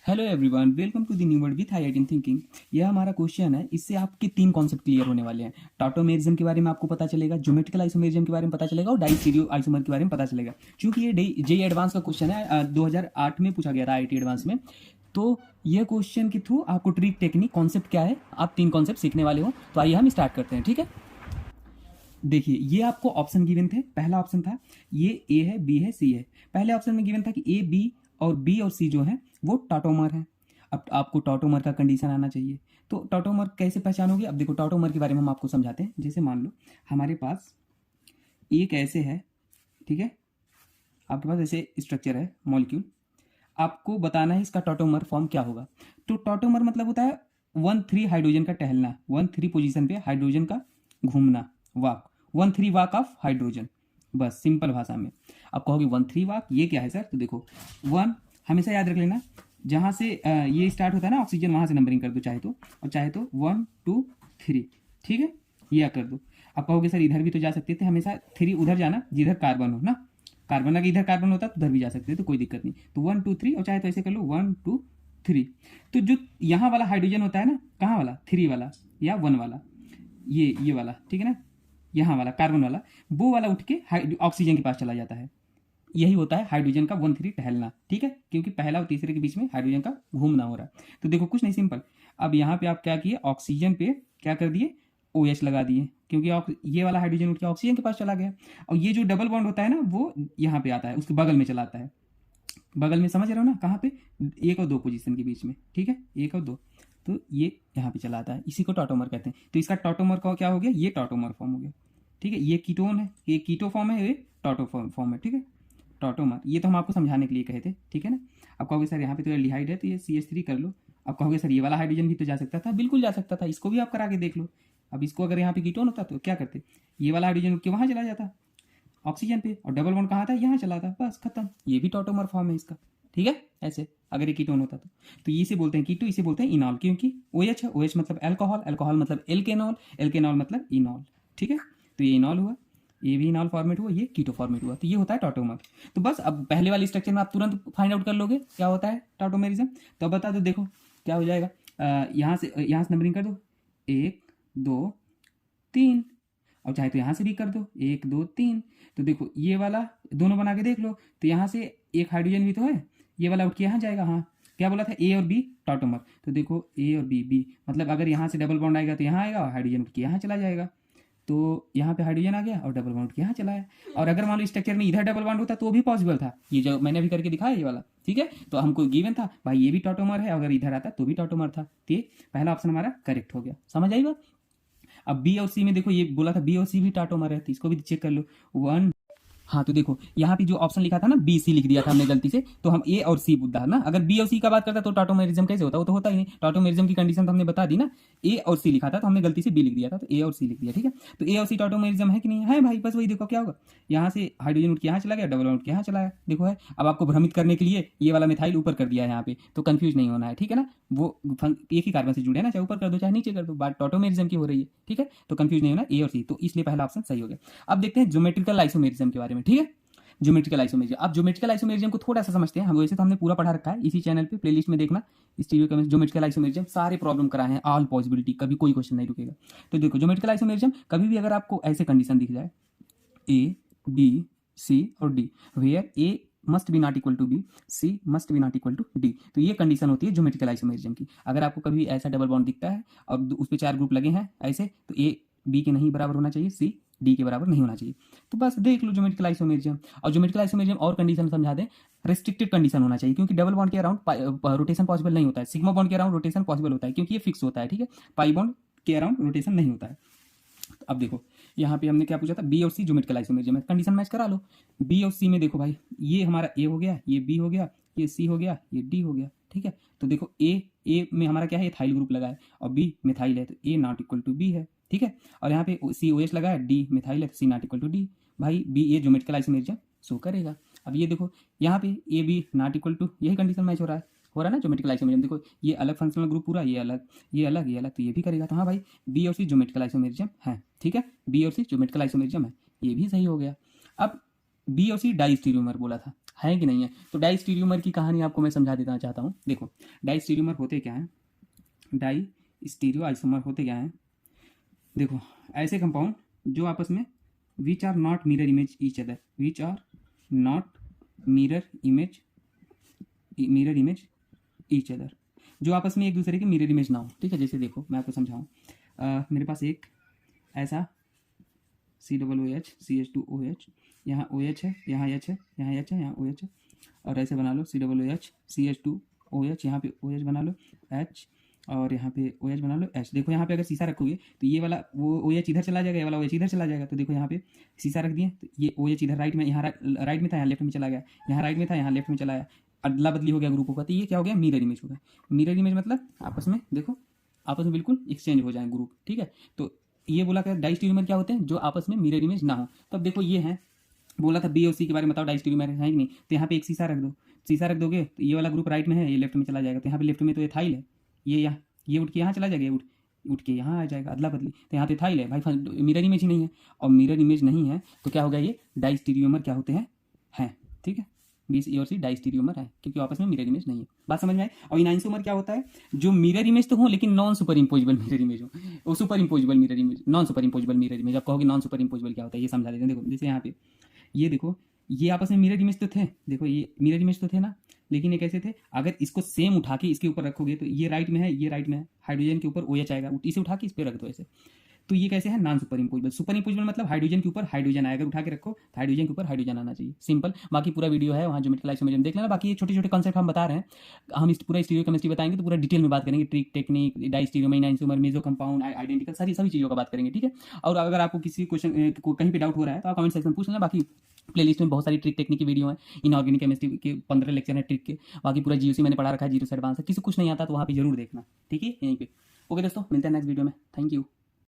Hello everyone, welcome to the new word with high thinking. यह हमारा question है। इससे आपके तीन कॉन्सेप्ट क्लियर होने वाले हैं। टॉटोमेरिज्म के बारे में आपको पता चलेगा, ज्योमेट्रिकल आइसोमेरिज्म के बारे में पता चलेगा और डाइस्टीरियो आइसोमर के बारे में पता चलेगा। क्योंकि ये जेई एडवांस का क्वेश्चन है, 2008 में पूछा गया था आईआईटी एडवांस में। तो यह क्वेश्चन के थ्रू आपको ट्रिक टेक्निक कॉन्सेप्ट क्या है, आप तीन कॉन्सेप्ट सीखने वाले हो। तो आइए हम स्टार्ट करते हैं, ठीक है। देखिए, ये आपको ऑप्शन गिवन थे। पहला ऑप्शन था ये ए है, बी है, सी है। पहले ऑप्शन में गिवन था कि ए, बी और बी और सी जो है वो टॉटोमर है। अब आपको टॉटोमर का कंडीशन आना चाहिए। तो टॉटोमर कैसे पहचानोगे? अब देखो, टॉटोमर के बारे में हम आपको समझाते हैं। जैसे मान लो हमारे पास एक ऐसे है, ठीक है, आपके पास ऐसे स्ट्रक्चर है मॉलिक्यूल। आपको बताना है इसका टॉटोमर फॉर्म क्या होगा। तो टॉटोमर मतलब होता है 1 3 हाइड्रोजन का टहलना, 1 3 पोजीशन पे हाइड्रोजन का घूमना, वाक, 1 3 वाक ऑफ हाइड्रोजन। बस सिंपल भाषा में आप कहोगे 1 3 वाक, ये क्या है सर? तो देखो, वन हमेशा याद रख लेना, जहां से ये स्टार्ट होता है ना ऑक्सीजन, वहां से नंबरिंग कर दो चाहे तो, और चाहे तो 1 2 3, ठीक है, ये कर दो। आप कहोगे सर इधर भी तो जा सकते थे, हमेशा 3 उधर जाना जिधर कार्बन हो ना, कार्बन अगर इधर कार्बन होता तो उधर भी जा सकते थे, तो कोई दिक्कत नहीं। तो 1 2 3, और चाहे तो ऐसे कर लो 1 2 3। तो जो यहाँ वाला हाइड्रोजन होता है ना, कहाँ वाला? 3 वाला या 1 वाला, ये वाला, ठीक है ना, यहाँ वाला कार्बन वाला, वो वाला उठ के ऑक्सीजन के पास चला जाता है। यही होता है हाइड्रोजन का 1 3 टहलना, ठीक है, क्योंकि पहला और तीसरे के बीच में हाइड्रोजन का घूमना हो रहा है। तो देखो कुछ नहीं, सिंपल। अब यहाँ पे आप क्या किए, ऑक्सीजन पे क्या कर दिए, ओ OH लगा दिए, क्योंकि ये वाला हाइड्रोजन उठ के ऑक्सीजन के पास चला गया। और ये जो डबल बॉन्ड होता है ना, वो यहाँ पे आता है, उसके बगल में चला आता है। बगल में समझ रहे हो ना, कहाँ पे? 1 और 2 पोजीशन के बीच में, ठीक है, 1 और 2। तो ये यहाँ पे चला आता है, इसी को टॉटोमर कहते हैं। तो इसका टॉटोमर का क्या हो गया, ये टॉटोमर फॉर्म हो गया, ठीक है। ये कीटोन है, ये कीटो फॉर्म है, ये टॉटो फॉर्म है, ठीक है, टॉटोमर। ये तो हम आपको समझाने के लिए कहे थे, ठीक है ना। अब कहोगे सर यहाँ पे तो एल्डिहाइड है, तो ये CH3 कर लो। अब कहोगे सर ये वाला हाइड्रोजन भी तो जा सकता था, बिल्कुल जा सकता था, इसको भी आप करा के देख लो। अब इसको अगर यहाँ पे कीटोन होता तो क्या करते, ये वाला हाइड्रोजन उठ के वहाँ चला जाता ऑक्सीजन पे, और डबल बॉन्ड कहाँ था, यहाँ चला था, बस खत्म। ये भी टॉटोमर फॉर्म है इसका, ठीक है। ऐसे अगर ये कीटोन होता तो इसे बोलते हैं कीटो, इसे बोलते हैं इनॉल, क्योंकि OH है, OH मतलब अल्कोहल, अल्कोहल मतलब एल्केनॉल, एल्केनॉल मतलब इनॉल, ठीक है। तो ये इनॉल हुआ, ये भी इनॉल फॉर्मेट हुआ, ये कीटो फॉर्मेट हुआ, तो ये होता है टॉटोमर। तो बस अब पहले वाले स्ट्रक्चर में आप तुरंत फाइंड आउट कर लोगे क्या होता है टॉटोमेरिज्म। तो अब बता दो, देखो क्या हो जाएगा। यहाँ से नंबरिंग कर दो, 1 2 3, और चाहे तो यहाँ से भी कर दो 1 2 3। तो देखो ये वाला दोनों बना के देख लो, तो यहाँ से एक हाइड्रोजन भी तो है, ये वाला उठ के यहाँ जाएगा। हाँ, क्या बोला था, ए और बी टॉटोमर। तो देखो ए और बी, बी मतलब अगर यहाँ से डबल बॉन्ड आएगा तो यहाँ आएगा, और हाइड्रोजन उठ के यहाँ चला जाएगा। तो यहाँ पे हाइड्रोजन आ गया और डबल बॉन्ड यहाँ चला है। और अगर मान लो स्ट्रक्चर में इधर डबल बॉन्ड होता तो भी पॉसिबल था, ये जो मैंने अभी करके दिखाया ये वाला, ठीक है। तो हमको गिवन था भाई ये भी टॉटोमर है, अगर इधर आता तो भी टॉटोमर था। तो ये पहला ऑप्शन हमारा करेक्ट हो गया, समझ आई बात। अब बी और सी में देखो, ये बोला था बी और सी भी टाटोमर है, तो इसको भी चेक कर लो। वन, हाँ, तो देखो यहाँ पे जो ऑप्शन लिखा था ना, बी सी लिख दिया था हमने गलती से, तो हम ए और सी बुद्धा ना, अगर बी और सी का बात करता तो टॉटोमेरिज्म कैसे होता? वो तो होता ही नहीं। टॉटोमेरिज्म की कंडीशन तो हमने बता दी ना, ए और सी लिखा था तो हमने गलती से बी लिख दिया था, तो ए और सी लिख दिया, ठीक है। तो ए और सी टॉटोमेरिज्म है कि नहीं है भाई? बस वही देखो क्या होगा, यहाँ से हाइड्रोजन उठ के यहाँ चला गया, डबल उठ के यहाँ चला गया, देखो है। अब आपको भ्रमित करने के लिए ये वाला मिथाइल ऊपर कर दिया है यहाँ पे, तो कंफ्यूज नहीं होना है, ठीक है ना। वो एक ही कार्बन से जुड़े हैं ना, चाहे ऊपर कर दो चाहे नीचे कर दो, बात टॉटोमेरिज्म की हो रही है, ठीक है। तो कंफ्यूज नहीं होना, ए और सी, तो इसलिए पहला ऑप्शन सही हो गया। अब देखते हैं ज्योमेट्रिकल आइसोमेरिज्म के बारे में, ठीक है। ज्योमेट्रिकल आइसोमेरिज्म, अब ज्योमेट्रिकल आइसोमेरिज्म को थोड़ा सा समझते हैं हम। वैसे तो हमने पूरा पढ़ा रखा है इसी चैनल पे, प्लेलिस्ट में देखना, स्टीरियो ज्योमेट्रिकल आइसोमेरिज्म सारे प्रॉब्लम कराए हैं, ऑल पॉसिबिलिटी, कभी कोई क्वेश्चन नहीं रुकेगा। तो देखो ज्योमेट्रिकल आइसोमेरिज्म, कभी भी अगर आपको ऐसे कंडीशन दिख जाए ए बी सी और D, where A must be not equal to B, C must be not equal to D, तो ये कंडीशन होती है ज्योमेट्रिकल आइसोमेरिज्म की। अगर आपको कभी ऐसा डबल बॉन्ड दिखता है और उस पर 4 ग्रुप लगे हैं ऐसे, तो ए बी के नहीं बराबर होना चाहिए, सी डी के बराबर नहीं होना चाहिए। तो बस देख लो ज्योमेट्रिकल आइसोमेरिज्म। और ज्योमेट्रिकल आइसोमेरिज्म और कंडीशन समझा दें, रेस्ट्रिक्टेड कंडीशन होना चाहिए, क्योंकि डबल बॉन्ड के अराउंड रोटेशन पॉसिबल नहीं होता है, सिग्मा बॉन्ड के अराउंड रोटेशन पॉसिबल होता है, क्योंकि ये फिक्स होता है, ठीक है। पाई बॉन्ड के अराउंड रोटेशन नहीं होता है। तो अब देखो यहाँ पे हमने क्या पूछा था, बी और सी ज्योमेट्रिकल आइसोमेरिज्म है, कंडीशन मैच करा लो। बी और सी में देखो भाई, ये हमारा ए हो गया, ये बी हो गया, ये सी हो गया, ये डी हो गया, ठीक है। तो देखो ए में हमारा क्या है, एथाइल ग्रुप लगा है, और बी मिथाइल है, तो ए नॉट इक्वल टू बी है, ठीक है। और यहाँ पे सी OH लगा है, डी मिथाइल है, तो C not equal to D, भाई बी ये ज्योमेट्रिकल आइसोमेरिज्म शो करेगा। अब ये देखो यहाँ पे A B not equal to, यही कंडीशन मैच हो रहा है ना ज्योमेट्रिकल आइसोमेरिज्म। देखो ये अलग फंक्शनल ग्रुप पूरा, ये अलग ये अलग ये अलग, तो ये भी करेगा। तो हाँ भाई, बी और सी ज्योमेट्रिकल आइसोमेरिज्म है, ठीक है, बी और सी ज्योमेट्रिकल आइसोमेरिज्म है, ये भी सही हो गया। अब बी और सी डाइस्टीरियोमर बोला था, है कि नहीं है। तो डाई स्टीरियोमर की कहानी आपको मैं समझा देना चाहता हूँ। देखो डाई स्टीरियोमर होते क्या हैं, डाई स्टीरियो आइसोमर होते क्या हैं, देखो ऐसे कंपाउंड जो आपस में which are not mirror image each other, which are not mirror image each other, जो आपस में एक दूसरे के मिरर इमेज ना हो, ठीक है। जैसे देखो मैं आपको समझाऊँ, मेरे पास एक ऐसा COOH CH2OH, यहाँ OH है, यहाँ H है, यहाँ H है, यहाँ OH है, और ऐसे बना लो COOH CH2OH, यहाँ पे OH बना लो H, और यहाँ पे OH बना लो H। देखो यहाँ पे अगर शीशा रखोगे तो ये वाला वो OH इधर चला जाएगा, ये वाला OH इधर चला जाएगा। तो देखो यहाँ पे शीशा रख दिए तो ये OH इधर राइट में, यहाँ राइट में था, यहाँ लेफ्ट में चला गया, यहाँ राइट में था, यहाँ लेफ्ट में चला गया, अदला बदली हो गया ग्रुपों का। तो ये क्या हो गया, मिरर इमेज हो गया। मिरर इमेज मतलब आपस में देखो, आपस में बिल्कुल एक्सचेंज हो जाए ग्रुप, ठीक है। तो ये बोला कि डाई स्टीरियोमर क्या होते हैं, जो आपस में मिरर इमेज ना हो। तो अब देखो ये है, बोला था बी और सी के बारे में बताओ डाई स्टीरियोमर है कि नहीं। तो यहाँ पे एक शीशा रख दो, शीशा रख दोगे तो ये वाला ग्रुप राइट में है, ये लेफ्ट में चला जाएगा। तो यहाँ पे लेफ्ट में तो एथाइल है, ये यहाँ ये उठ के यहाँ चला जाएगा, ये उठ के यहाँ आ जाएगा, अदला बदली। तो यहाँ तो एथाइल है भाई, मिरर इमेज ही नहीं है। और मिरर इमेज नहीं है तो क्या होगा, ये डाई स्टीरियोमर क्या होते हैं, ठीक है। बी और सी डाई स्टीरियोमर है क्योंकि आपस में मिरर इमेज नहीं है। बात समझ में आई। और इनआइसोमर क्या होता है, जो मिरर इमेज तो हो लेकिन non super imposable mirror image हो, वो super imposable mirror image, non super imposable mirror image. आप कहोगे नॉन सुपर इम्पोजिबल क्या होता है, ये समझा देते हैं। देखो जैसे यहाँ पे ये देखो, ये आपस में मिरर इमेज तो थे, देखो ये मिरर इमेज तो थे ना, लेकिन ये कैसे थे, अगर इसको सेम उठा के इसके ऊपर रखोगे तो ये राइट में है, ये राइट में है, हाइड्रोजन के ऊपर OH आएगा, इसे उठा के इस पर रख दो ऐसे। तो ये कैसे है, non super imposable. Super imposable मतलब हाइड्रोजन के ऊपर हाइड्रोजन आएगा, उठा के रखो तो हाइड्रोजन के ऊपर हाइड्रोजन आना चाहिए, सिंपल। बाकी पूरा वीडियो है वहाँ ज्योमेट्रिकल आइसोमेरिज्म देख लेना। बाकी ये छोटे छोटे कॉन्सेप्ट हम बता रहे हैं, हम इस पूरा स्टीरियो केमिस्ट्री बताएंगे तो पूरा डिटेल में बात करेंगे, trick technique, diastereomer, enantiomer, meso compound, identical, सभी चीज़ों का बात करेंगे, ठीक है। और अगर आपको किसी क्वेश्चन कहीं पे डाउट हो रहा है तो आप कमेंट सेक्शन में पूछ लेना। बाकी प्लेलिस्ट में बहुत सारी ट्रिक टेक्निक की वीडियो है, इनऑर्गेनिक केमिस्ट्री के 15 लेक्चर है ट्रिक के। बाकी पूरा GOC मैंने पढ़ा रखा है, जीरो से एडवांस है। किसी कुछ नहीं आता तो वहाँ पे जरूर देखना, ठीक है, यहीं पे। ओके दोस्तों, मिलते हैं नेक्स्ट वीडियो में। Thank you.